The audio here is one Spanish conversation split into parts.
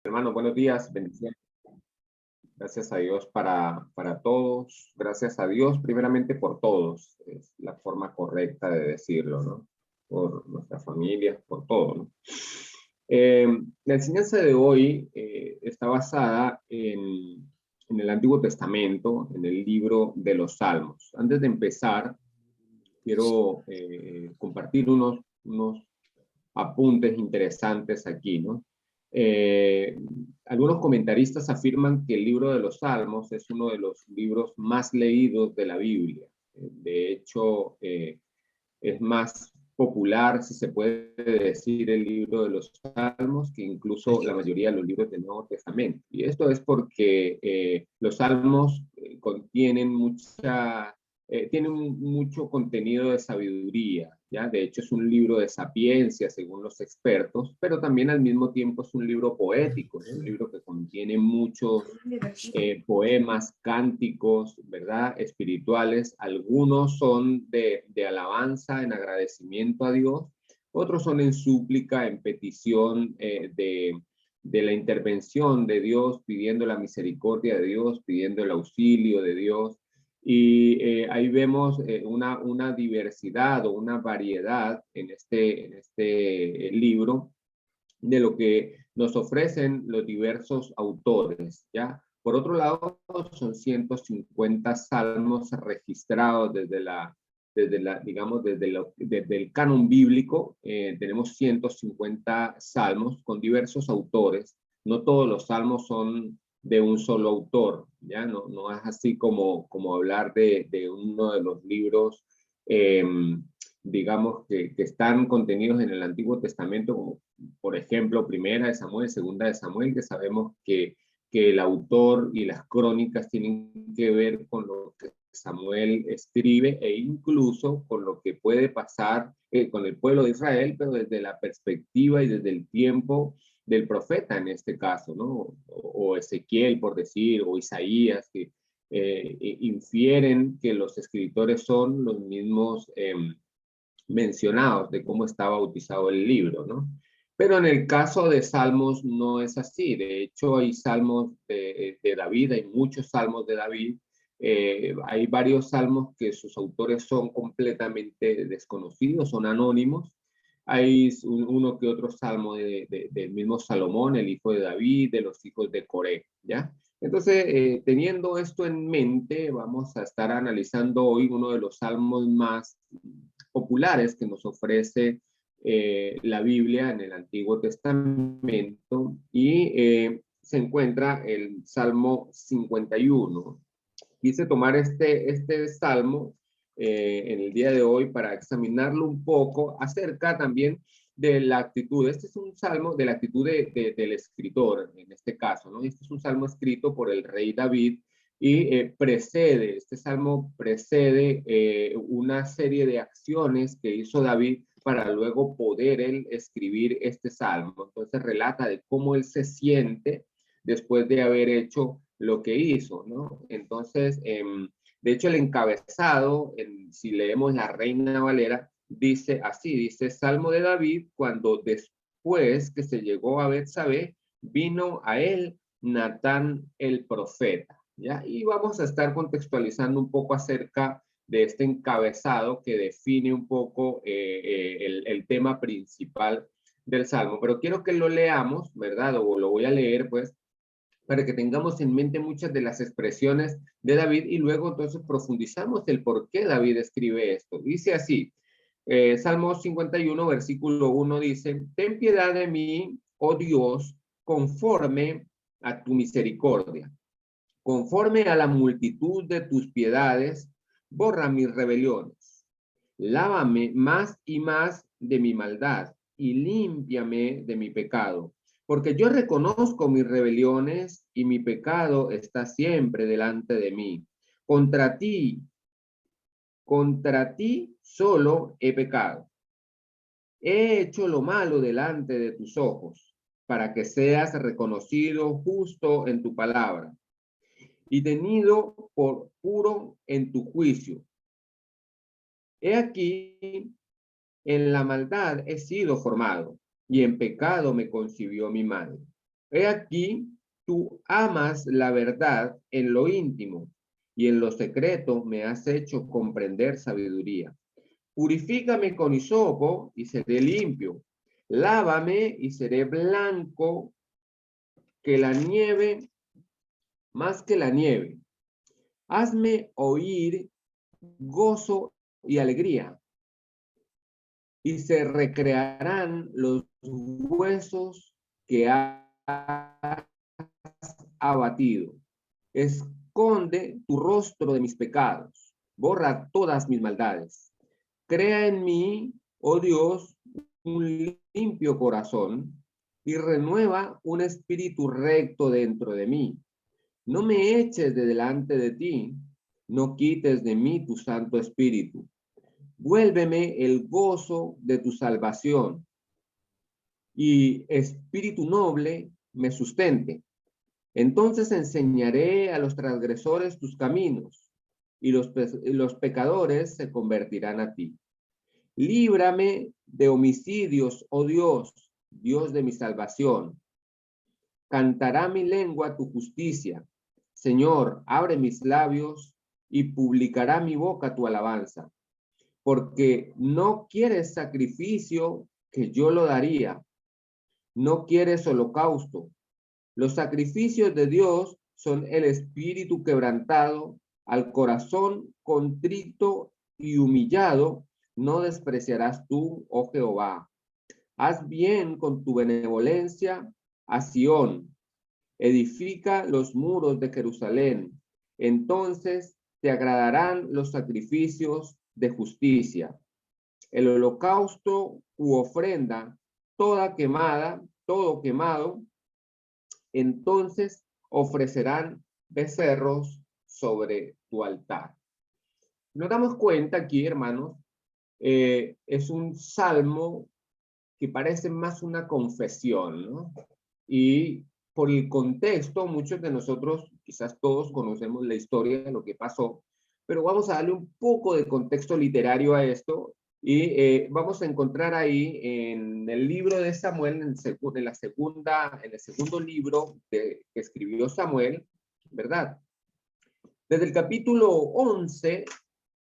Hermano, buenos días, bendiciones. Gracias a Dios para todos. Gracias a Dios primeramente por todos. Es la forma correcta de decirlo, ¿no? Por nuestras familias, por todo, ¿no? La enseñanza de hoy está basada en el Antiguo Testamento, en el libro de los Salmos. Antes de empezar, quiero compartir unos apuntes interesantes aquí, ¿no? Eh, Algunos comentaristas afirman que el libro de los Salmos es uno de los libros más leídos de la Biblia. De hecho, es más popular, si se puede decir, el libro de los Salmos que incluso la mayoría de los libros del Nuevo Testamento. Y esto es porque los Salmos contienen tienen mucho contenido de sabiduría, ¿ya? De hecho, es un libro de sapiencia, según los expertos, pero también al mismo tiempo es un libro poético, es un libro que contiene muchos poemas, cánticos, ¿verdad? Espirituales. Algunos son de alabanza, en agradecimiento a Dios. Otros son en súplica, en petición de la intervención de Dios, pidiendo la misericordia de Dios, pidiendo el auxilio de Dios. Y ahí vemos una diversidad o una variedad en este libro de lo que nos ofrecen los diversos autores, ¿ya? Por otro lado, son 150 salmos registrados digamos, desde el canon bíblico. Tenemos 150 salmos con diversos autores. No todos los salmos son de un solo autor, ¿ya? No es así como hablar de uno de los libros eh, digamos, que están contenidos en el Antiguo Testamento, como por ejemplo, Primera de Samuel, Segunda de Samuel, que sabemos que el autor y las crónicas tienen que ver con lo que Samuel escribe e incluso con lo que puede pasar con el pueblo de Israel, pero desde la perspectiva y desde el tiempo del profeta en este caso, ¿no? O Ezequiel, por decir, o Isaías, que infieren que los escritores son los mismos mencionados de cómo está bautizado el libro, ¿no? Pero en el caso de Salmos no es así. De hecho, hay salmos de David, hay muchos salmos de David. Hay varios salmos que sus autores son completamente desconocidos, son anónimos. Hay uno que otro salmo del mismo Salomón, el hijo de David, de los hijos de Coré, ¿ya? Entonces, teniendo esto en mente, vamos a estar analizando hoy uno de los salmos más populares que nos ofrece la Biblia en el Antiguo Testamento y se encuentra el Salmo 51. Quise tomar este salmo en el día de hoy para examinarlo un poco acerca también de la actitud. Este es un salmo de la actitud del escritor, en este caso, ¿no? Este es un salmo escrito por el rey David y este salmo precede una serie de acciones que hizo David para luego poder él escribir este salmo. Entonces relata de cómo él se siente después de haber hecho lo que hizo, ¿no? Entonces, de hecho, el encabezado, si leemos la Reina Valera, dice así, dice Salmo de David, cuando después que se llegó a Betsabé, vino a él Natán el profeta, ¿ya? Y vamos a estar contextualizando un poco acerca de este encabezado que define un poco el tema principal del Salmo. Pero quiero que lo leamos, ¿verdad? O lo voy a leer, pues, para que tengamos en mente muchas de las expresiones de David y luego entonces profundizamos el por qué David escribe esto. Dice así, Salmo 51, versículo 1 dice, ten piedad de mí, oh Dios, conforme a tu misericordia. Conforme a la multitud de tus piedades, borra mis rebeliones. Lávame más y más de mi maldad y límpiame de mi pecado, porque yo reconozco mis rebeliones y mi pecado está siempre delante de mí. Contra ti, contra ti solo he pecado. He hecho lo malo delante de tus ojos, para que seas reconocido justo en tu palabra y tenido por puro en tu juicio. He aquí, en la maldad he sido formado, y en pecado me concibió mi madre. He aquí, tú amas la verdad en lo íntimo, y en lo secreto me has hecho comprender sabiduría. Purifícame con hisopo y seré limpio. Lávame y seré blanco que la nieve, más que la nieve. Hazme oír gozo y alegría, y se recrearán los huesos que has abatido. Esconde tu rostro de mis pecados, borra todas mis maldades. Crea en mí, oh Dios, un limpio corazón y renueva un espíritu recto dentro de mí. No me eches de delante de ti, no quites de mí tu Santo Espíritu. Vuélveme el gozo de tu salvación y espíritu noble me sustente. Entonces enseñaré a los transgresores tus caminos y los pecadores se convertirán a ti. Líbrame de homicidios, oh Dios, Dios de mi salvación. Cantará mi lengua tu justicia. Señor, abre mis labios y publicará mi boca tu alabanza. Porque no quieres sacrificio que yo lo daría. No quieres holocausto. Los sacrificios de Dios son el espíritu quebrantado, al corazón contrito y humillado, no despreciarás tú, oh Jehová. Haz bien con tu benevolencia a Sión, edifica los muros de Jerusalén. Entonces te agradarán los sacrificios de justicia. El holocausto u ofrenda, toda quemada, todo quemado, entonces ofrecerán becerros sobre tu altar. Nos damos cuenta aquí, hermanos, es un salmo que parece más una confesión, ¿no? Y por el contexto, muchos de nosotros, quizás todos conocemos la historia de lo que pasó, pero vamos a darle un poco de contexto literario a esto y vamos a encontrar ahí en el libro de Samuel, en el segundo libro que escribió Samuel, ¿verdad? Desde el capítulo 11,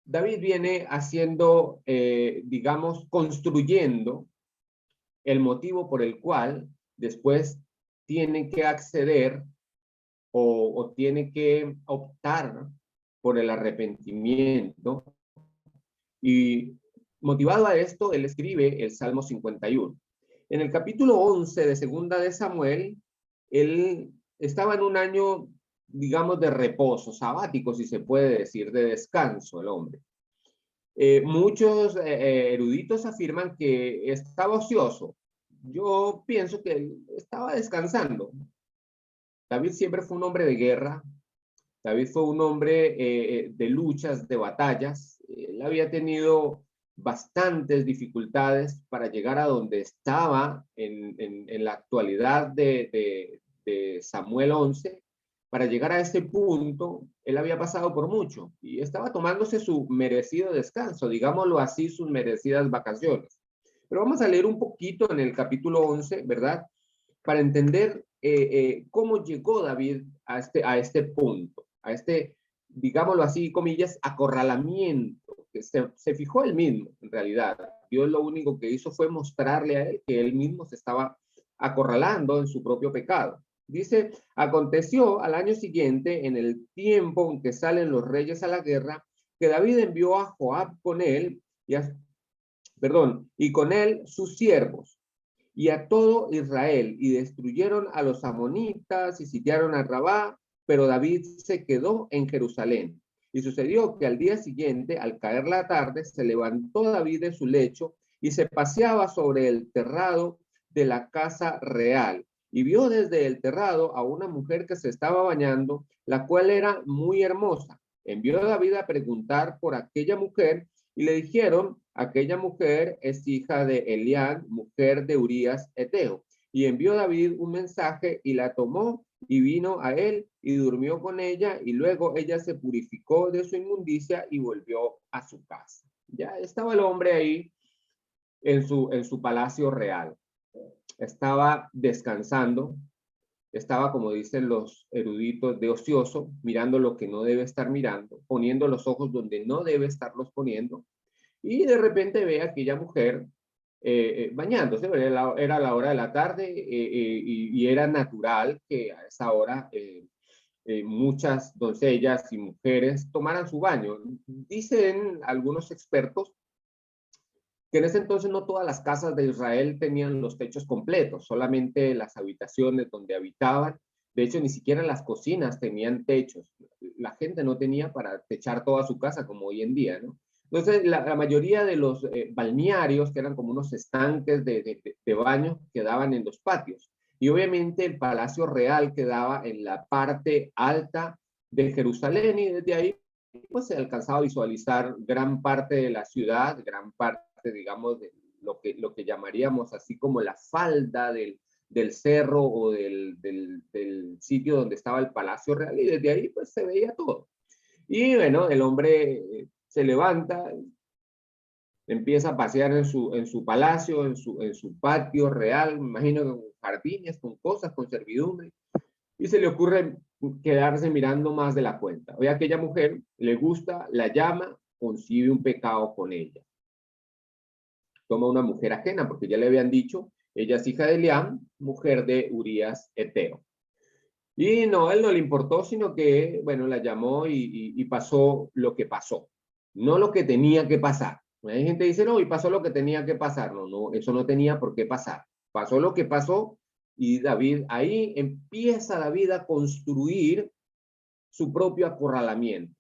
David viene haciendo, digamos, construyendo el motivo por el cual después tiene que acceder o tiene que optar por el arrepentimiento. Y motivado a esto, él escribe el Salmo 51. En el capítulo 11 de Segunda de Samuel, él estaba en un año, digamos, de reposo, sabático, si se puede decir, de descanso el hombre. Muchos eruditos afirman que estaba ocioso. Yo pienso que él estaba descansando. David siempre fue un hombre de guerra. David fue un hombre de luchas, de batallas. Él había tenido bastantes dificultades para llegar a donde estaba en la actualidad de Samuel 11. Para llegar a ese punto, él había pasado por mucho y estaba tomándose su merecido descanso, digámoslo así, sus merecidas vacaciones. Pero vamos a leer un poquito en el capítulo 11, ¿verdad? Para entender cómo llegó David a este punto, a este, digámoslo así, comillas, acorralamiento, que se fijó él mismo, en realidad. Dios lo único que hizo fue mostrarle a él que él mismo se estaba acorralando en su propio pecado. Dice, aconteció al año siguiente, en el tiempo en que salen los reyes a la guerra, que David envió a Joab con él, y con él sus siervos, y a todo Israel, y destruyeron a los amonitas y sitiaron a Rabá, pero David se quedó en Jerusalén. Y sucedió que al día siguiente, al caer la tarde, se levantó David de su lecho y se paseaba sobre el terrado de la casa real. Y vio desde el terrado a una mujer que se estaba bañando, la cual era muy hermosa. Envió a David a preguntar por aquella mujer y le dijeron, aquella mujer es hija de Elián, mujer de Urías Eteo. Y envió David un mensaje y la tomó y vino a él y durmió con ella y luego ella se purificó de su inmundicia y volvió a su casa. Ya estaba el hombre ahí en su palacio real. Estaba descansando, estaba, como dicen los eruditos, de ocioso, mirando lo que no debe estar mirando, poniendo los ojos donde no debe estarlos poniendo, y de repente ve a aquella mujer bañándose. Era la hora de la tarde, y era natural que a esa hora muchas doncellas y mujeres tomaran su baño. Dicen algunos expertos que en ese entonces no todas las casas de Israel tenían los techos completos, solamente las habitaciones donde habitaban. De hecho, ni siquiera las cocinas tenían techos. La gente no tenía para techar toda su casa como hoy en día, ¿no? Entonces, la mayoría de los balnearios, que eran como unos estanques de baño, quedaban en los patios. Y obviamente el Palacio Real quedaba en la parte alta de Jerusalén, y desde ahí pues se alcanzaba a visualizar gran parte de la ciudad, gran parte, digamos, de lo que llamaríamos así como la falda del cerro o del sitio donde estaba el Palacio Real, y desde ahí pues se veía todo. Y bueno, el hombre se levanta, empieza a pasear en su palacio, en su patio real, me imagino con jardines, con cosas, con servidumbre, y se le ocurre quedarse mirando más de la cuenta. Ve a aquella mujer, le gusta, la llama, concibe un pecado con ella. Toma una mujer ajena, porque ya le habían dicho, ella es hija de Eliam, mujer de Urías Eteo. Y no, a él no le importó, sino que, bueno, la llamó y pasó lo que pasó, no lo que tenía que pasar. Hay gente que dice, no, y pasó lo que tenía que pasar. No, no, eso no tenía por qué pasar. Pasó lo que pasó, y David, ahí empieza David a construir su propio acorralamiento.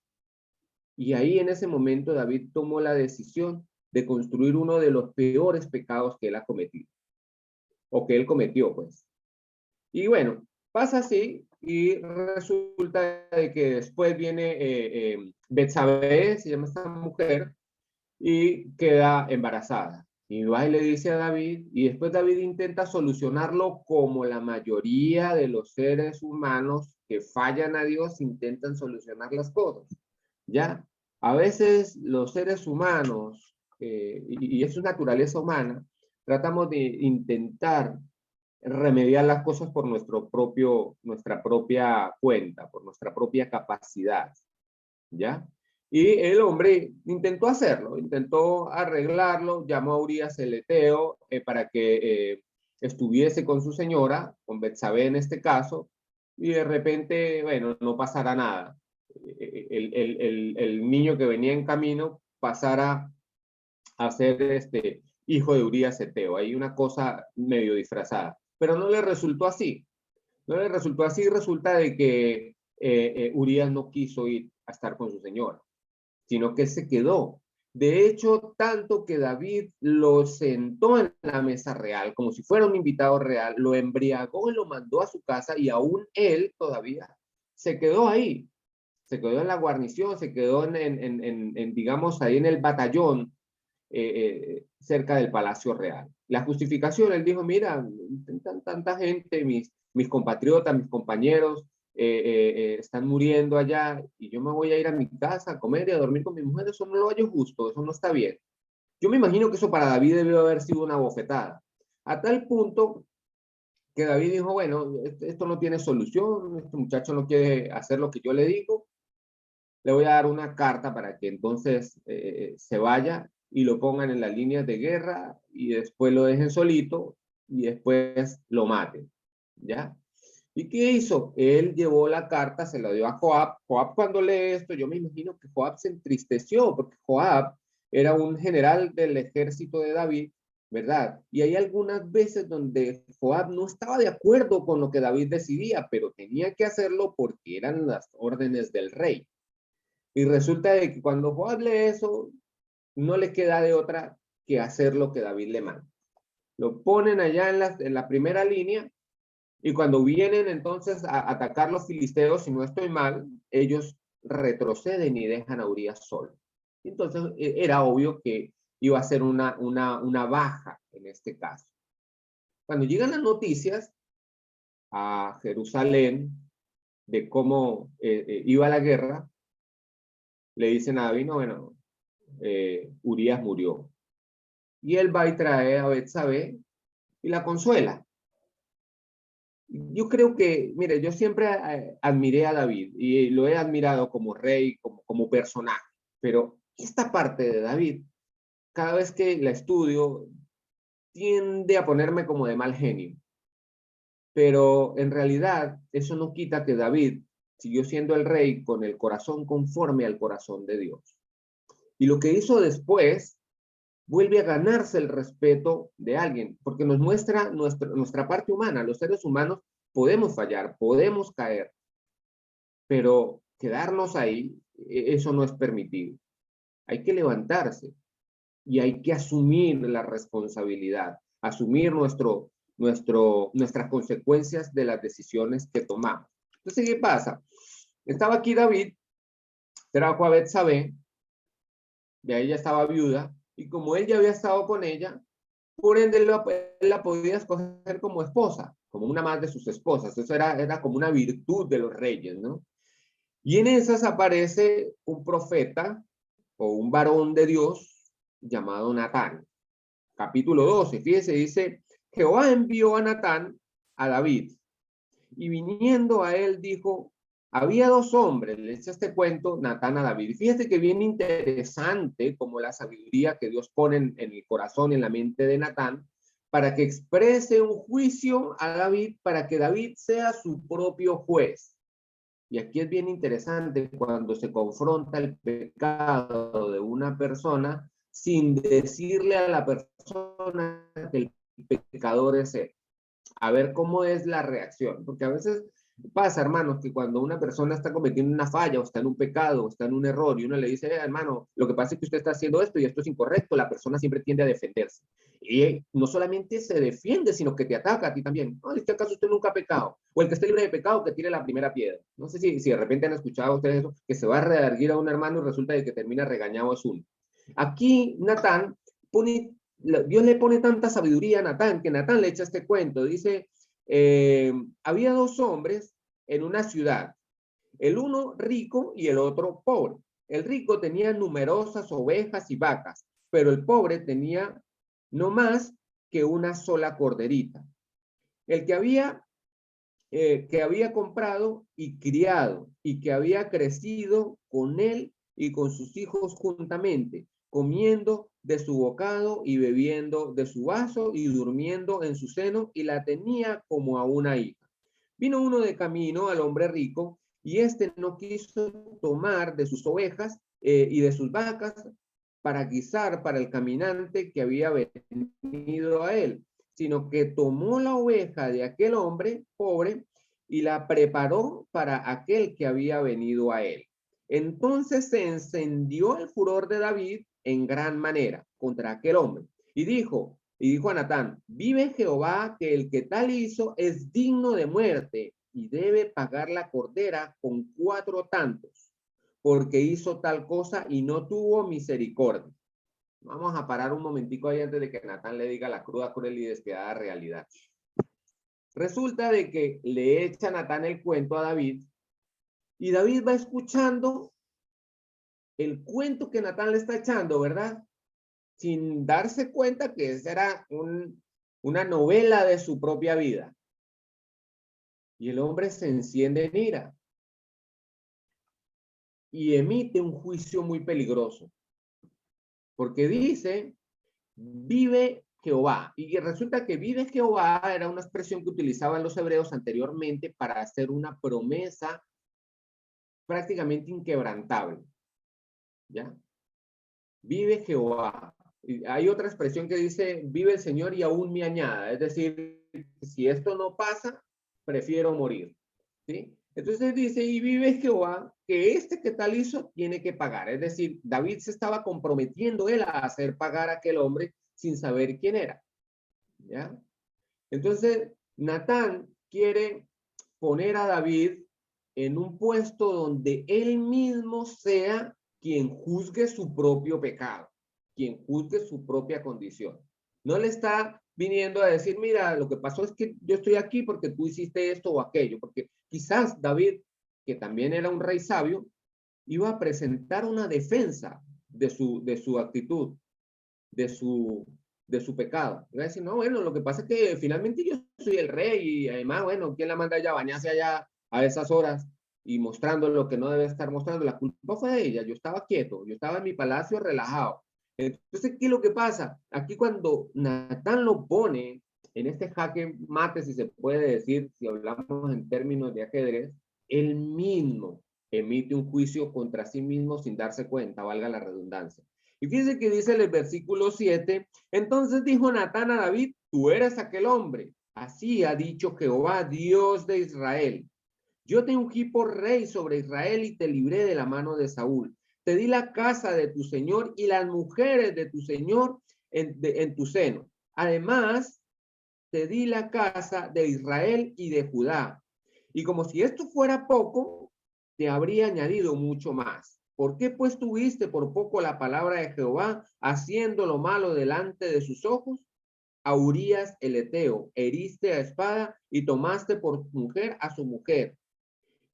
Y ahí en ese momento David tomó la decisión de construir uno de los peores pecados que él ha cometido, o que él cometió, pues. Y bueno, pasa así, y resulta de que después viene Betsabé, se llama esta mujer, y queda embarazada. Y va y le dice a David, y después David intenta solucionarlo como la mayoría de los seres humanos que fallan a Dios intentan solucionar las cosas. ¿Ya? A veces los seres humanos, y es su naturaleza humana, tratamos de intentar remediar las cosas por nuestra propia cuenta, por nuestra propia capacidad, ¿ya? Y el hombre intentó hacerlo, intentó arreglarlo, llamó a Urías el Eteo para que estuviese con su señora, con Betsabé en este caso, y de repente, bueno, no pasará nada. El niño que venía en camino pasara a ser hijo de Urías Eteo. Hay una cosa medio disfrazada, pero no le resultó así. No le resultó así. Resulta de que Urías no quiso ir a estar con su señora, sino que se quedó. De hecho, tanto que David lo sentó en la mesa real, como si fuera un invitado real, lo embriagó y lo mandó a su casa, y aún él todavía se quedó ahí. Se quedó en la guarnición, se quedó digamos, ahí en el batallón, cerca del Palacio Real. La justificación, él dijo, mira, tanta gente, mis compatriotas, mis compañeros, están muriendo allá, y yo me voy a ir a mi casa a comer y a dormir con mi mujer. Eso no lo hallo justo, eso no está bien. Yo me imagino que eso para David debió haber sido una bofetada, a tal punto que David dijo, bueno, esto no tiene solución, este muchacho no quiere hacer lo que yo le digo, le voy a dar una carta para que entonces se vaya y lo pongan en las líneas de guerra, y después lo dejen solito, y después lo maten, ¿ya? ¿Y qué hizo? Él llevó la carta, se la dio a Joab. Joab, cuando lee esto, yo me imagino que Joab se entristeció, porque Joab era un general del ejército de David, ¿verdad? Y hay algunas veces donde Joab no estaba de acuerdo con lo que David decidía, pero tenía que hacerlo porque eran las órdenes del rey. Y resulta de que cuando Joab lee eso, no le queda de otra que hacer lo que David le manda. Lo ponen allá en la primera línea, y cuando vienen entonces a atacar los filisteos, si no estoy mal, ellos retroceden y dejan a Urías solo. Entonces era obvio que iba a ser una baja en este caso. Cuando llegan las noticias a Jerusalén de cómo iba la guerra, le dicen a David, no, bueno, Urías murió. Y él va y trae a Betsabé y la consuela. Yo creo que, mire, yo siempre admiré a David y lo he admirado como rey, como personaje, pero esta parte de David, cada vez que la estudio, tiende a ponerme como de mal genio. Pero en realidad eso no quita que David siguió siendo el rey con el corazón conforme al corazón de Dios. Y lo que hizo después vuelve a ganarse el respeto de alguien, porque nos muestra nuestra parte humana. Los seres humanos podemos fallar, podemos caer, pero quedarnos ahí, eso no es permitido. Hay que levantarse y hay que asumir la responsabilidad, asumir nuestras consecuencias de las decisiones que tomamos. Entonces, ¿qué pasa? Estaba aquí David, trajo a Betsabé, de ella estaba viuda, y como él ya había estado con ella, por ende él la podía escoger como esposa, como una más de sus esposas. Eso era como una virtud de los reyes, ¿no? Y en esas aparece un profeta o un varón de Dios llamado Natán. Capítulo 12, fíjese, dice, Jehová envió a Natán a David, y viniendo a él dijo, había dos hombres, le echa este cuento Natán a David. Fíjese que bien interesante como la sabiduría que Dios pone en el corazón, en la mente de Natán, para que exprese un juicio a David, para que David sea su propio juez. Y aquí es bien interesante cuando se confronta el pecado de una persona sin decirle a la persona que el pecador es él. A ver cómo es la reacción, porque a veces pasa, hermanos, que cuando una persona está cometiendo una falla o está en un pecado o está en un error y uno le dice, hermano, lo que pasa es que usted está haciendo esto y esto es incorrecto, la persona siempre tiende a defenderse. Y no solamente se defiende, sino que te ataca a ti también. ¿No? ¿Es que acaso usted nunca ha pecado? O el que esté libre de pecado, que tire la primera piedra. No sé si de repente han escuchado ustedes eso, que se va a redarguir a un hermano y resulta de que termina regañado a uno. Aquí Natán pone, Dios le pone tanta sabiduría a Natán, que Natán le echa este cuento. Dice, había dos hombres en una ciudad, el uno rico y el otro pobre. El rico tenía numerosas ovejas y vacas, pero el pobre tenía no más que una sola corderita. El que había comprado y criado y que había crecido con él y con sus hijos juntamente, comiendo de su bocado y bebiendo de su vaso y durmiendo en su seno, y la tenía como a una hija. Vino uno de camino al hombre rico, y éste no quiso tomar de sus ovejas y de sus vacas para guisar para el caminante que había venido a él, sino que tomó la oveja de aquel hombre pobre y la preparó para aquel que había venido a él. Entonces se encendió el furor de David en gran manera contra aquel hombre y dijo a Natán, vive Jehová que el que tal hizo es digno de muerte y debe pagar la cordera con 4 tantos, porque hizo tal cosa y no tuvo misericordia. Vamos a parar un momentico ahí antes de que Natán le diga la cruda, cruel y despiadada realidad. Resulta de que le echa Natán el cuento a David y David va escuchando el cuento que Natán le está echando, ¿verdad? Sin darse cuenta que esa era una novela de su propia vida. Y el hombre se enciende en ira y emite un juicio muy peligroso, porque dice, vive Jehová. Y resulta que vive Jehová era una expresión que utilizaban los hebreos anteriormente para hacer una promesa prácticamente inquebrantable. ¿Ya? Vive Jehová. Y hay otra expresión que dice, vive el Señor y aún me añada. Es decir, si esto no pasa, prefiero morir. ¿Sí? Entonces dice, y vive Jehová, que este que tal hizo tiene que pagar. Es decir, David se estaba comprometiendo él a hacer pagar a aquel hombre sin saber quién era. ¿Ya? Entonces, Natán quiere poner a David en un puesto donde él mismo sea quien juzgue su propio pecado, quien juzgue su propia condición. No le está viniendo a decir, mira, lo que pasó es que yo estoy aquí porque tú hiciste esto o aquello, porque quizás David, que también era un rey sabio, iba a presentar una defensa de su actitud, de su de su pecado. Y va a decir, no, bueno, lo que pasa es que finalmente yo soy el rey y además, bueno, ¿quién la manda ella a bañarse allá a esas horas y mostrando lo que no debe estar mostrando? La culpa fue de ella, yo estaba quieto, yo estaba en mi palacio relajado. Entonces, ¿qué es lo que pasa? Aquí cuando Natán lo pone en este jaque mate, si se puede decir, si hablamos en términos de ajedrez, él mismo emite un juicio contra sí mismo sin darse cuenta, valga la redundancia. Y fíjense que dice el versículo 7, entonces dijo Natán a David, tú eres aquel hombre. Así ha dicho Jehová, Dios de Israel. Yo te ungí por rey sobre Israel y te libré de la mano de Saúl. Te di la casa de tu señor y las mujeres de tu señor en tu seno. Además, te di la casa de Israel y de Judá. Y como si esto fuera poco, te habría añadido mucho más. ¿Por qué pues tuviste por poco la palabra de Jehová, haciendo lo malo delante de sus ojos? A Urías el Eteo heriste a espada y tomaste por mujer a su mujer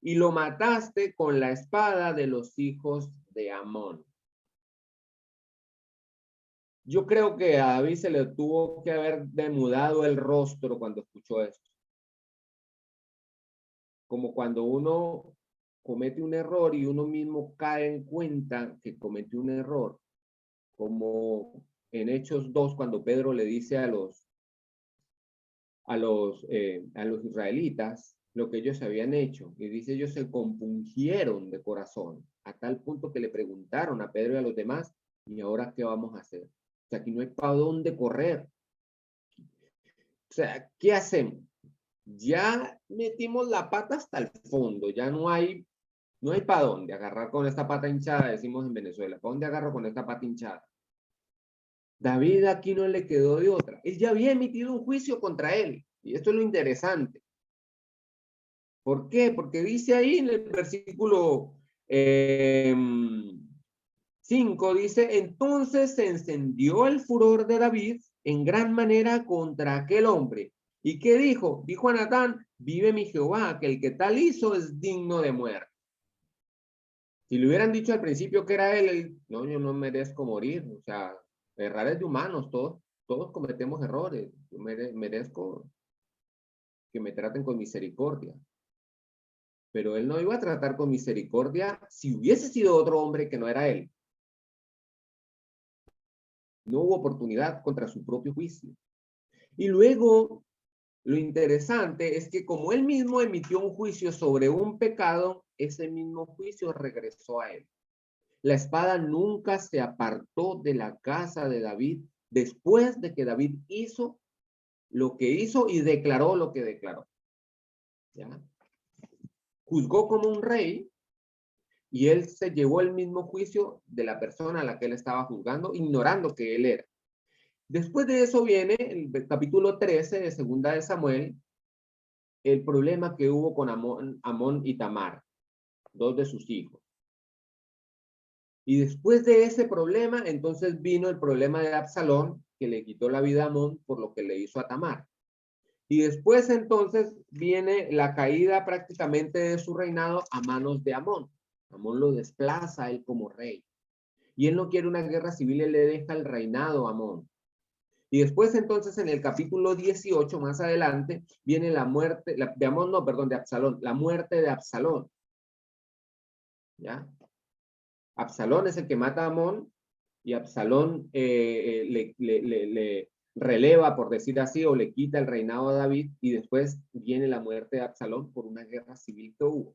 y lo mataste con la espada de los hijos de Amón. Yo creo que a David se le tuvo que haber demudado el rostro cuando escuchó esto. Como cuando uno comete un error y uno mismo cae en cuenta que cometió un error, como en Hechos 2, cuando Pedro le dice a los israelitas lo que ellos habían hecho, y dice, ellos se compungieron de corazón, a tal punto que le preguntaron a Pedro y a los demás, ¿y ahora qué vamos a hacer? O sea, aquí no hay para dónde correr. O sea, ¿qué hacemos? Ya metimos la pata hasta el fondo, ya no hay para dónde agarrar con esta pata hinchada, decimos en Venezuela. ¿Para dónde agarro con esta pata hinchada? David aquí no le quedó de otra. Él ya había emitido un juicio contra él. Y esto es lo interesante. ¿Por qué? Porque dice ahí en el versículo 5, dice, entonces se encendió el furor de David en gran manera contra aquel hombre. ¿Y qué dijo? Dijo a Natán, vive mi Jehová, que el que tal hizo es digno de muerte. Si le hubieran dicho al principio que era él, no, yo no merezco morir. O sea, errores de humanos, todos cometemos errores. Yo merezco que me traten con misericordia. Pero él no iba a tratar con misericordia si hubiese sido otro hombre que no era él. No hubo oportunidad contra su propio juicio. Y luego, lo interesante es que como él mismo emitió un juicio sobre un pecado, ese mismo juicio regresó a él. La espada nunca se apartó de la casa de David después de que David hizo lo que hizo y declaró lo que declaró. ¿Ya? Juzgó como un rey y él se llevó el mismo juicio de la persona a la que él estaba juzgando, ignorando que él era. Después de eso viene el capítulo 13 de Segunda de Samuel, el problema que hubo con Amón y Tamar, dos de sus hijos. Y después de ese problema, entonces vino el problema de Absalón, que le quitó la vida a Amón por lo que le hizo a Tamar. Y después entonces viene la caída prácticamente de su reinado a manos de Amón. Amón lo desplaza a él como rey. Y él no quiere una guerra civil, él le deja el reinado a Amón. Y después entonces en el capítulo 18, más adelante, viene la muerte, de Amón, no, perdón, de Absalón, la muerte de Absalón. ¿Ya? Absalón es el que mata a Amón y Absalón le releva, por decir así, o le quita el reinado a David y después viene la muerte de Absalón por una guerra civil que hubo.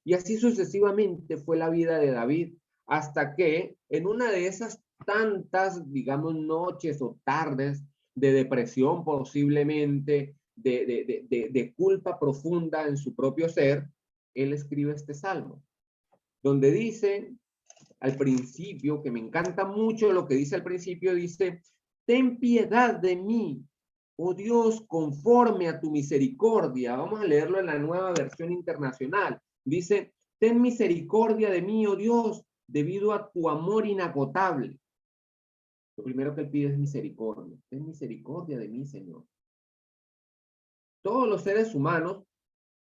Y así sucesivamente fue la vida de David hasta que en una de esas tantas, digamos, noches o tardes de depresión posiblemente, de culpa profunda en su propio ser, él escribe este salmo, donde dice al principio, que me encanta mucho lo que dice al principio, dice, ten piedad de mí, oh Dios, conforme a tu misericordia. Vamos a leerlo en la Nueva Versión Internacional. Dice, ten misericordia de mí, oh Dios, debido a tu amor inagotable. Lo primero que él pide es misericordia. Ten misericordia de mí, Señor. Todos los seres humanos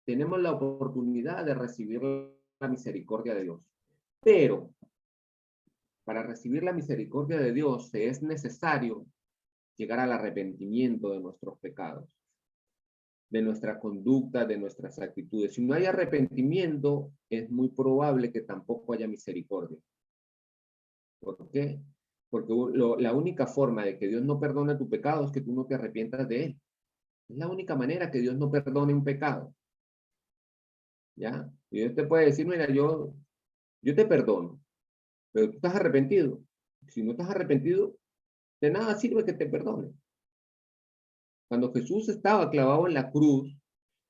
tenemos la oportunidad de recibir la misericordia de Dios. Pero para recibir la misericordia de Dios es necesario llegar al arrepentimiento de nuestros pecados, de nuestra conducta, de nuestras actitudes. Si no hay arrepentimiento, es muy probable que tampoco haya misericordia. ¿Por qué? Porque la única forma de que Dios no perdone tu pecado es que tú no te arrepientas de él. Es la única manera que Dios no perdone un pecado. ¿Ya? Y Dios te puede decir, mira, yo te perdono, pero tú estás arrepentido. Si no estás arrepentido, de nada sirve que te perdone. Cuando Jesús estaba clavado en la cruz,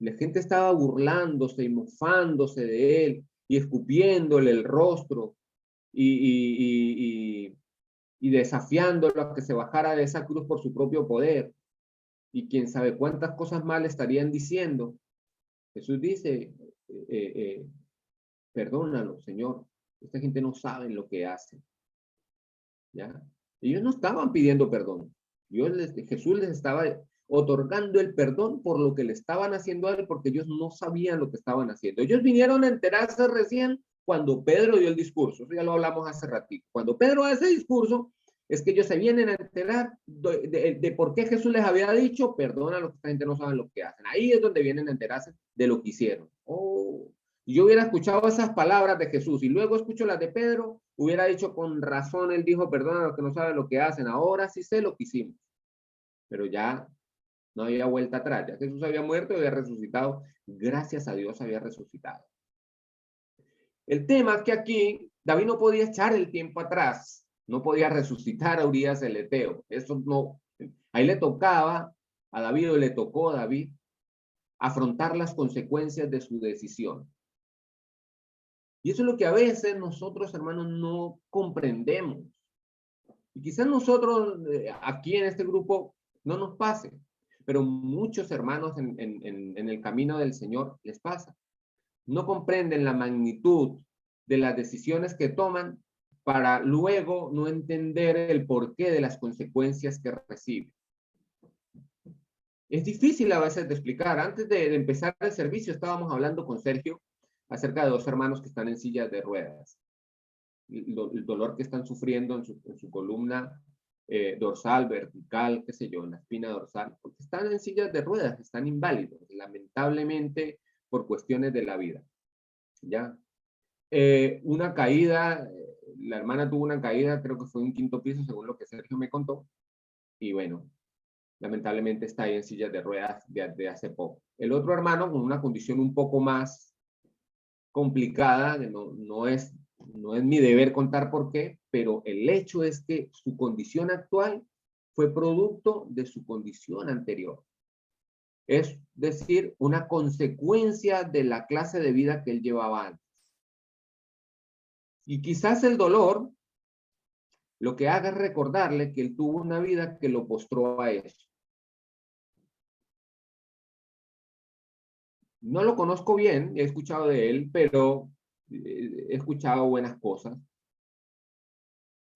la gente estaba burlándose y mofándose de él y escupiéndole el rostro y desafiándolo a que se bajara de esa cruz por su propio poder. Y quién sabe cuántas cosas mal estarían diciendo. Jesús dice, perdónalo, Señor. Esta gente no sabe lo que hace. ¿Ya? Ellos no estaban pidiendo perdón. Jesús les estaba otorgando el perdón por lo que le estaban haciendo a él, porque ellos no sabían lo que estaban haciendo. Ellos vinieron a enterarse recién cuando Pedro dio el discurso. Eso ya lo hablamos hace ratito. Cuando Pedro hace ese discurso, es que ellos se vienen a enterar de por qué Jesús les había dicho, perdona a lo que esta gente no sabe lo que hacen. Ahí es donde vienen a enterarse de lo que hicieron. Oh, yo hubiera escuchado esas palabras de Jesús y luego escucho las de Pedro, hubiera dicho con razón, él dijo, perdona a los que no saben lo que hacen, ahora sí sé lo que hicimos. Pero ya no había vuelta atrás, ya Jesús había muerto y había resucitado, gracias a Dios había resucitado. El tema es que aquí David no podía echar el tiempo atrás, no podía resucitar a Urías el Eteo, eso no, ahí le tocaba a David o le tocó a David afrontar las consecuencias de su decisión. Y eso es lo que a veces nosotros, hermanos, no comprendemos. Y quizás nosotros aquí en este grupo no nos pase, pero muchos hermanos en el camino del Señor les pasa. No comprenden la magnitud de las decisiones que toman para luego no entender el porqué de las consecuencias que reciben. Es difícil a veces de explicar. Antes de empezar el servicio estábamos hablando con Sergio acerca de dos hermanos que están en sillas de ruedas. El dolor que están sufriendo en su columna dorsal, vertical, qué sé yo, en la espina dorsal, porque están en sillas de ruedas, están inválidos, lamentablemente por cuestiones de la vida. ¿Ya? Una caída, la hermana tuvo una caída, creo que fue un quinto piso, según lo que Sergio me contó, y bueno, lamentablemente está ahí en sillas de ruedas de hace poco. El otro hermano con una condición un poco más complicada, que no es mi deber contar por qué, pero el hecho es que su condición actual fue producto de su condición anterior. Es decir, una consecuencia de la clase de vida que él llevaba antes. Y quizás el dolor lo que haga es recordarle que él tuvo una vida que lo postró a eso. No lo conozco bien, he escuchado de él, pero he escuchado buenas cosas.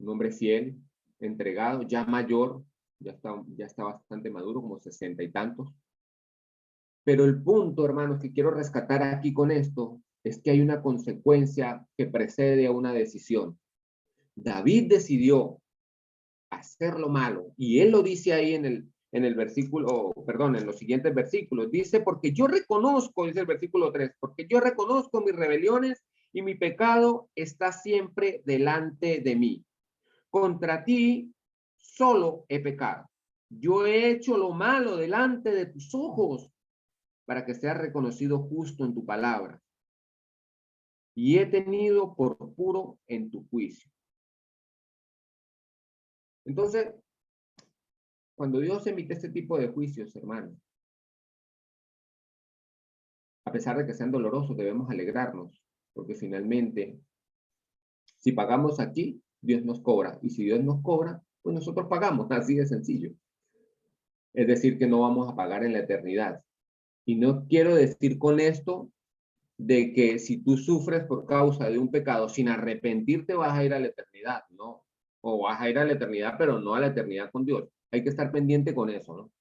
Un hombre fiel, entregado, ya mayor, ya está bastante maduro, como 60 y tantos. Pero el punto, hermanos, que quiero rescatar aquí con esto, es que hay una consecuencia que precede a una decisión. David decidió hacer lo malo, y él lo dice ahí en el versículo, perdón, en los siguientes versículos. Dice, porque yo reconozco, dice el versículo 3, porque yo reconozco mis rebeliones y mi pecado está siempre delante de mí. Contra ti solo he pecado. Yo he hecho lo malo delante de tus ojos para que seas reconocido justo en tu palabra. Y he tenido por puro en tu juicio. Entonces, cuando Dios emite este tipo de juicios, hermanos, a pesar de que sean dolorosos, debemos alegrarnos, porque finalmente, si pagamos aquí, Dios nos cobra. Y si Dios nos cobra, pues nosotros pagamos, así de sencillo. Es decir, que no vamos a pagar en la eternidad. Y no quiero decir con esto de que si tú sufres por causa de un pecado sin arrepentirte vas a ir a la eternidad, ¿no? O vas a ir a la eternidad, pero no a la eternidad con Dios. Hay que estar pendiente con eso, ¿no?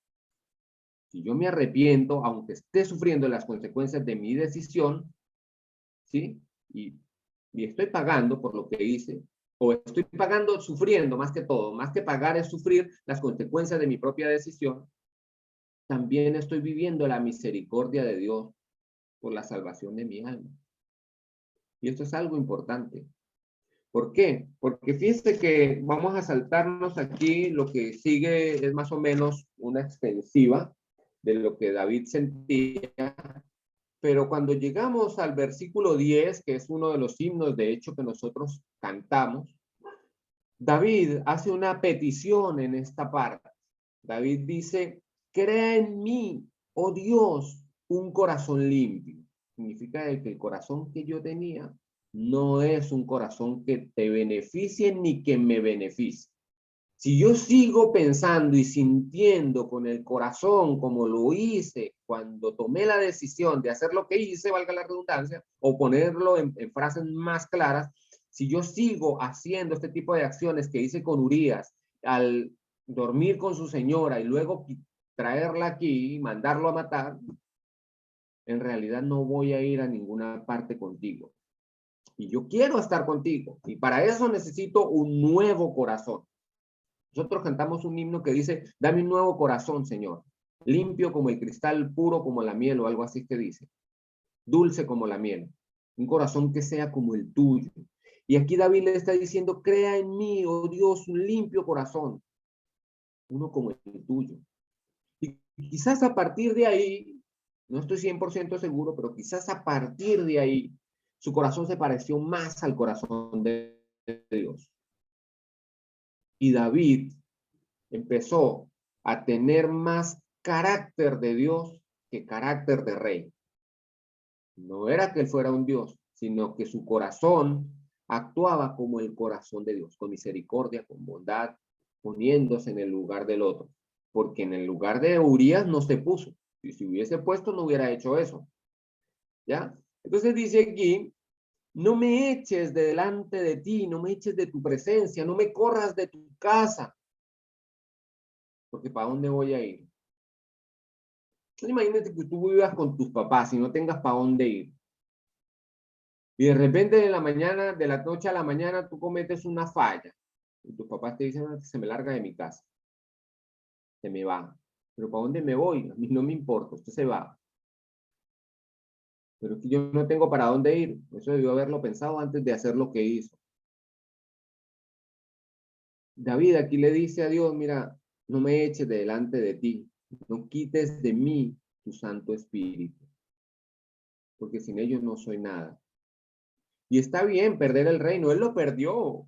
Si yo me arrepiento, aunque esté sufriendo las consecuencias de mi decisión, ¿sí? Y estoy pagando por lo que hice, o estoy pagando, sufriendo más que todo, más que pagar es sufrir las consecuencias de mi propia decisión, también estoy viviendo la misericordia de Dios por la salvación de mi alma. Y esto es algo importante. ¿Por qué? Porque fíjense que vamos a saltarnos aquí, lo que sigue es más o menos una extensiva de lo que David sentía, pero cuando llegamos al versículo 10, que es uno de los himnos de hecho que nosotros cantamos, David hace una petición en esta parte. David dice, crea en mí, oh Dios, un corazón limpio. Significa que el corazón que yo tenía no es un corazón que te beneficie ni que me beneficie. Si yo sigo pensando y sintiendo con el corazón como lo hice cuando tomé la decisión de hacer lo que hice, valga la redundancia, o ponerlo en frases más claras, si yo sigo haciendo este tipo de acciones que hice con Urías al dormir con su señora y luego traerla aquí y mandarlo a matar, en realidad no voy a ir a ninguna parte contigo. Y yo quiero estar contigo. Y para eso necesito un nuevo corazón. Nosotros cantamos un himno que dice, dame un nuevo corazón, Señor, limpio como el cristal, puro como la miel o algo así que dice, dulce como la miel, un corazón que sea como el tuyo. Y aquí David le está diciendo, crea en mí, oh Dios, un limpio corazón, uno como el tuyo. Y quizás a partir de ahí, no estoy 100% seguro, pero quizás a partir de ahí, su corazón se pareció más al corazón de Dios. Y David empezó a tener más carácter de Dios que carácter de rey. No era que él fuera un Dios, sino que su corazón actuaba como el corazón de Dios, con misericordia, con bondad, poniéndose en el lugar del otro. Porque en el lugar de Urías no se puso. Y si hubiese puesto, no hubiera hecho eso. ¿Ya? Entonces dice aquí, no me eches de delante de ti, no me eches de tu presencia, no me corras de tu casa. Porque ¿para dónde voy a ir? Imagínate que tú vivas con tus papás y no tengas para dónde ir. Y de repente de la mañana, de la noche a la mañana, tú cometes una falla. Y tus papás te dicen, "Ah, se me larga de mi casa. Se me va. Pero ¿para dónde me voy? A mí no me importa, usted se va. Pero es que yo no tengo para dónde ir. Eso debió haberlo pensado antes de hacer lo que hizo. David aquí le dice a Dios, mira, no me eches de delante de ti. No quites de mí tu Santo Espíritu. Porque sin ellos no soy nada. Y está bien perder el reino. Él lo perdió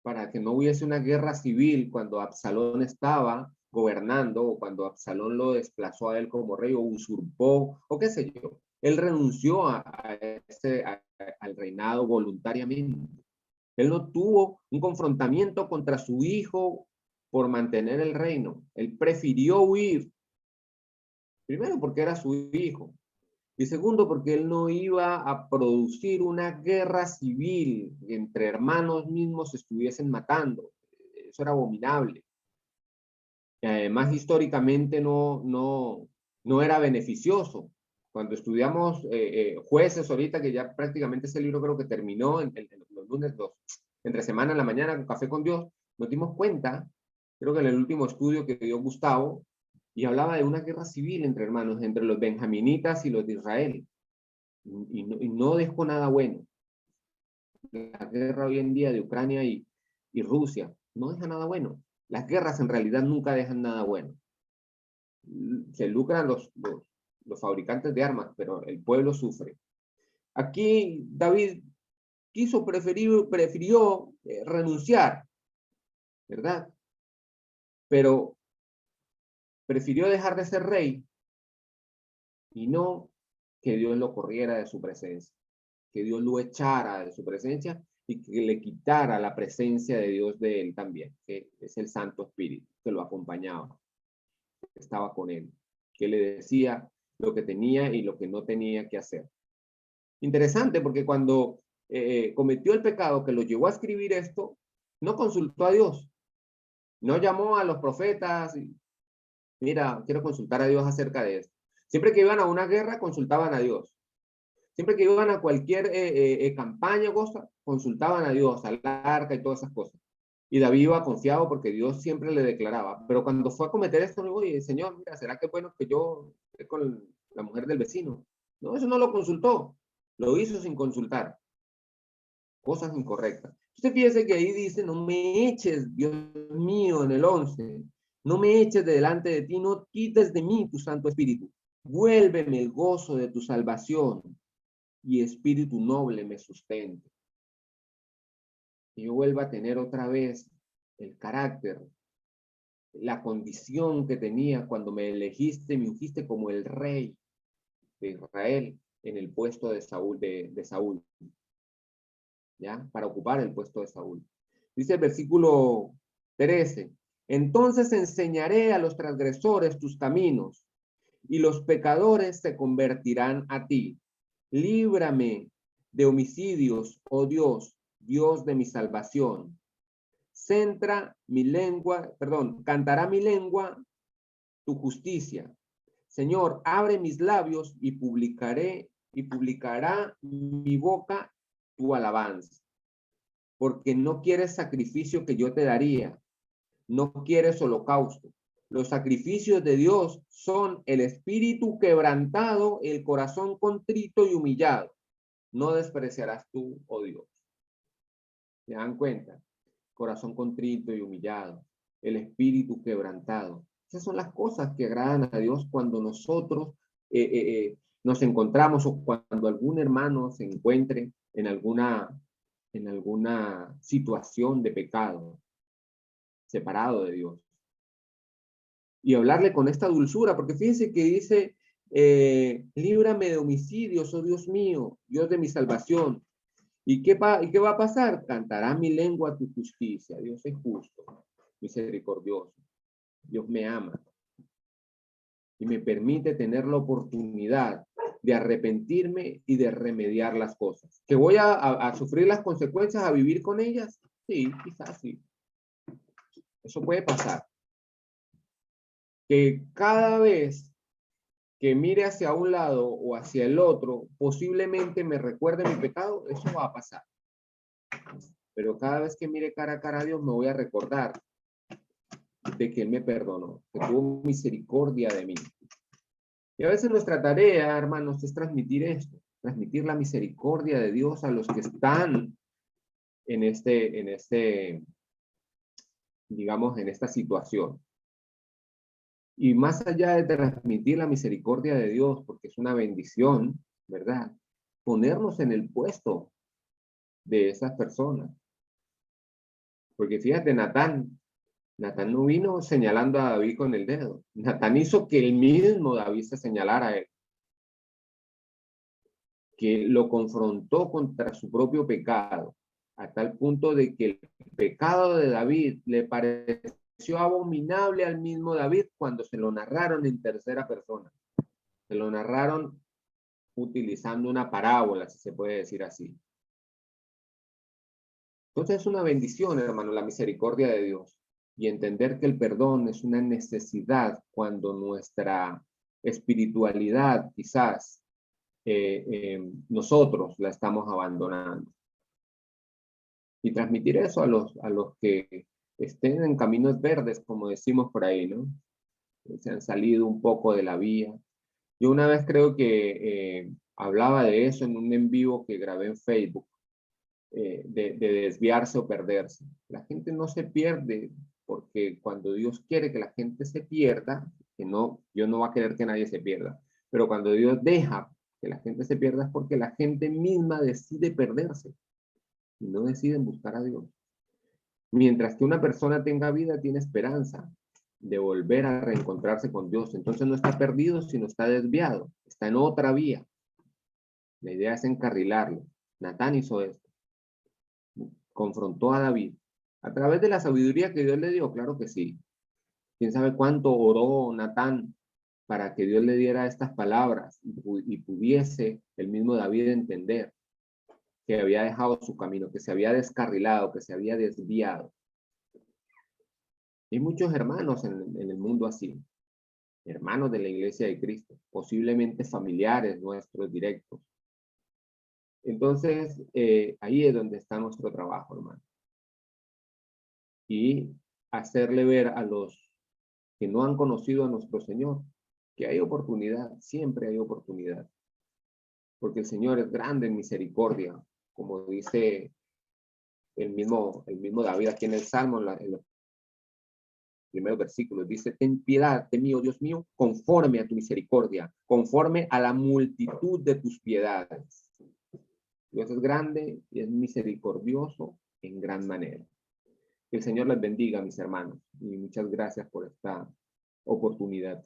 para que no hubiese una guerra civil cuando Absalón estaba gobernando o cuando Absalón lo desplazó a él como rey o usurpó o qué sé yo. Él renunció al reinado voluntariamente. Él no tuvo un confrontamiento contra su hijo por mantener el reino. Él prefirió huir. Primero porque era su hijo. Y segundo, porque él no iba a producir una guerra civil entre hermanos mismos se estuviesen matando. Eso era abominable. Y además, históricamente no era beneficioso. Cuando estudiamos jueces ahorita, que ya prácticamente ese libro creo que terminó en los lunes, entre semana en la mañana, con Café con Dios, nos dimos cuenta, creo que en el último estudio que dio Gustavo, y hablaba de una guerra civil entre hermanos, entre los benjaminitas y los de Israel. Y no dejó nada bueno. La guerra hoy en día de Ucrania y Rusia no deja nada bueno. Las guerras en realidad nunca dejan nada bueno. Se lucran los fabricantes de armas, pero el pueblo sufre. Aquí David prefirió renunciar, ¿verdad? Pero prefirió dejar de ser rey y no que Dios lo corriera de su presencia, que Dios lo echara de su presencia y que le quitara la presencia de Dios de él también, que es el Santo Espíritu, que lo acompañaba, que estaba con él, que le decía lo que tenía y lo que no tenía que hacer. Interesante, porque cuando cometió el pecado que lo llevó a escribir esto, no consultó a Dios, no llamó a los profetas y, mira, quiero consultar a Dios acerca de esto. Siempre que iban a una guerra, consultaban a Dios. Siempre que iban a cualquier campaña o cosa, consultaban a Dios, al arca y todas esas cosas. Y David iba confiado porque Dios siempre le declaraba. Pero cuando fue a cometer esto, le digo, oye, Señor, mira, ¿será que es bueno que yo esté con la mujer del vecino? No, eso no lo consultó. Lo hizo sin consultar. Cosas incorrectas. Usted fíjese que ahí dice, no me eches, Dios mío, en el 11, no me eches de delante de ti, no quites de mí tu Santo Espíritu. Vuélveme el gozo de tu salvación y espíritu noble me sustente. Que yo vuelva a tener otra vez el carácter, la condición que tenía cuando me elegiste, me ungiste como el rey de Israel en el puesto de Saúl, de Saúl, ¿ya? Para ocupar el puesto de Saúl. Dice el versículo 13, entonces enseñaré a los transgresores tus caminos y los pecadores se convertirán a ti. Líbrame de homicidios, oh Dios, Dios de mi salvación. Cantará mi lengua tu justicia. Señor, abre mis labios y publicará mi boca tu alabanza. Porque no quieres sacrificio que yo te daría, no quieres holocausto. Los sacrificios de Dios son el espíritu quebrantado, el corazón contrito y humillado. No despreciarás tú, oh Dios. ¿Se dan cuenta? Corazón contrito y humillado, el espíritu quebrantado. Esas son las cosas que agradan a Dios cuando nosotros nos encontramos o cuando algún hermano se encuentre en alguna situación de pecado, separado de Dios. Y hablarle con esta dulzura, porque fíjense que dice, líbrame de homicidios, oh Dios mío, Dios de mi salvación. ¿Y qué va a pasar? Cantará mi lengua tu justicia. Dios es justo, misericordioso. Dios me ama y me permite tener la oportunidad de arrepentirme y de remediar las cosas. ¿Que voy a sufrir las consecuencias, a vivir con ellas? Sí, quizás sí. Eso puede pasar. Que cada vez que mire hacia un lado o hacia el otro, posiblemente me recuerde mi pecado, eso va a pasar. Pero cada vez que mire cara a cara a Dios, me voy a recordar de que Él me perdonó, que tuvo misericordia de mí. Y a veces nuestra tarea, hermanos, es transmitir esto, transmitir la misericordia de Dios a los que están digamos, en esta situación. Y más allá de transmitir la misericordia de Dios, porque es una bendición, ¿verdad? Ponernos en el puesto de esas personas. Porque fíjate, Natán no vino señalando a David con el dedo. Natán hizo que el mismo David se señalara a él. Que lo confrontó contra su propio pecado, a tal punto de que el pecado de David le pareció abominable al mismo David cuando se lo narraron en tercera persona. Se lo narraron utilizando una parábola, si se puede decir así. Entonces es una bendición, hermano, la misericordia de Dios y entender que el perdón es una necesidad cuando nuestra espiritualidad quizás nosotros la estamos abandonando. Y transmitir eso a los que estén en caminos verdes, como decimos por ahí, ¿no? Se han salido un poco de la vía. Yo una vez creo que hablaba de eso en un en vivo que grabé en Facebook, de desviarse o perderse. La gente no se pierde porque cuando Dios quiere que la gente se pierda, que no, Dios no va a querer que nadie se pierda, pero cuando Dios deja que la gente se pierda es porque la gente misma decide perderse y no deciden buscar a Dios. Mientras que una persona tenga vida, tiene esperanza de volver a reencontrarse con Dios. Entonces no está perdido, sino está desviado. Está en otra vía. La idea es encarrilarlo. Natán hizo esto. Confrontó a David. A través de la sabiduría que Dios le dio, claro que sí. ¿Quién sabe cuánto oró Natán para que Dios le diera estas palabras y pudiese el mismo David entender que había dejado su camino, que se había descarrilado, que se había desviado? Hay muchos hermanos en el mundo así, hermanos de la iglesia de Cristo, posiblemente familiares nuestros directos, Entonces, ahí es donde está nuestro trabajo, hermano. Y hacerle ver a los que no han conocido a nuestro Señor que hay oportunidad, siempre hay oportunidad. Porque el Señor es grande en misericordia, como dice el mismo David aquí en el Salmo, en los primeros versículos, dice: ten piedad de mí, oh Dios mío, conforme a tu misericordia, conforme a la multitud de tus piedades. Dios es grande y es misericordioso en gran manera. Que el Señor les bendiga, mis hermanos, y muchas gracias por esta oportunidad.